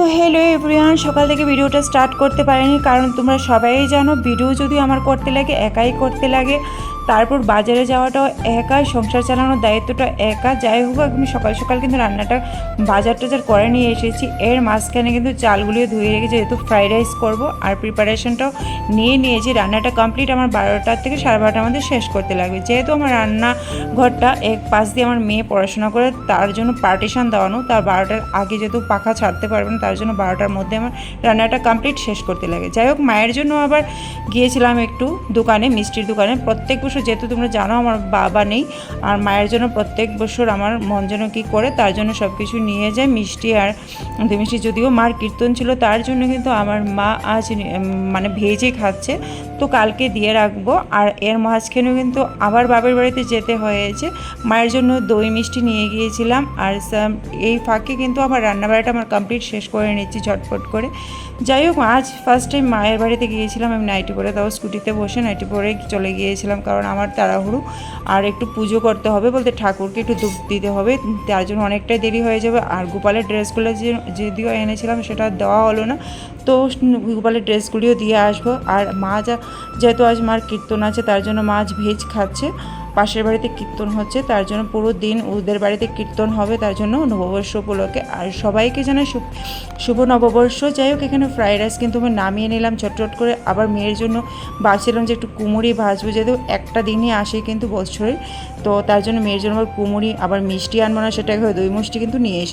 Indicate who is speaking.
Speaker 1: তো hello everyone, সকাল থেকে ভিডিওটা স্টার্ট করতে পারিনি কারণ তোমরা সবাই জানো ভিডিও যদিও আমার করতে লাগে একাই করতে লাগে। তারপর বাজারে যাওয়াটাও একা, সংসার চালানোর দায়িত্বটা একা। যাই হোক, আমি সকাল সকাল কিন্তু রান্নাটা বাজার টাজার করে নিয়ে এসেছি। এর মাঝখানে কিন্তু চালগুলিও ধুয়ে রেখেছি যেহেতু ফ্রাইড রাইস করবো, আর প্রিপারেশনটাও নিয়ে নিয়েছি। রান্নাটা কমপ্লিট আমার 12টার থেকে 12:30টার মধ্যে শেষ করতে লাগবে। যেহেতু আমার রান্নাঘরটা এক পাশ দিয়ে আমার মেয়ে পড়াশোনা করে, তার জন্য পার্টিশন দেওয়ানো, তার 12টার আগে যেহেতু পাখা ছাড়তে পারবে না, তার জন্য 12টার মধ্যে আমার রান্নাটা কমপ্লিট শেষ করতে লাগে। যাই হোক, মায়ের জন্য আবার গিয়েছিলাম একটু দোকানে, মিষ্টির দোকানে। প্রত্যেক বছর যেহেতু তোমরা জানো আমার বাবা নেই, আর মায়ের জন্য প্রত্যেক বছর আমার মন যেন কী করে, তার জন্য সব কিছু নিয়ে যায়, মিষ্টি আর দই মিষ্টি। যদিও মার কীর্তন ছিল তার জন্য কিন্তু আমার মা আজ মানে ভেজে খাচ্ছে, তো কালকে দিয়ে রাখবো। আর এর মাঝখানেও কিন্তু আবার বাবার বাড়িতে যেতে হয়েছে, মায়ের জন্য দই মিষ্টি নিয়ে গিয়েছিলাম। আর এই ফাঁকে কিন্তু আমার রান্নাবাড়িটা আমার কমপ্লিট শেষ করে নিচ্ছি ঝটপট করে। যাই হোক, আজ ফার্স্ট টাইম মায়ের বাড়িতে গিয়েছিলাম আমি নাইটি পরে, তাও স্কুটিতে বসে নাইটি পরে চলে গিয়েছিলাম, কারণ আমার তাড়াহুড়ো আর একটু পুজো করতে হবে, বলতে ঠাকুরকে একটু ধূপ দিতে হবে, তার জন্য অনেকটাই দেরি হয়ে যাবে। আর গোপালের ড্রেসগুলো যদিও এনেছিলাম সেটা দেওয়া হলো না, তো গোপালের ড্রেসগুলিও দিয়ে আসবো। আর মা যেহেতু আজ মার কীর্তন আছে, তার জন্য মা আজ ভেজ খাচ্ছে। পাশের বাড়িতে কীর্তন হচ্ছে, তার জন্য পুরো দিন ওদের বাড়িতে কীর্তন হবে, তার জন্য নববর্ষ উপলক্ষে আর সবাইকে জানাই শুভ নববর্ষ। যাই হোক, এখানে ফ্রাইড রাইস কিন্তু আমি নামিয়ে নিলাম চটচট করে। আবার মেয়ের জন্য ভাবছিলাম যে একটু কুমড়ি ভাজবো, যেহেতু একটা দিনই আসে কিন্তু বছরের, তো তার জন্য মেয়ের জন্য আবার কুমড়ি, আবার মিষ্টি আনবো না, সেটাকে দই মিষ্টি কিন্তু নিয়ে এসে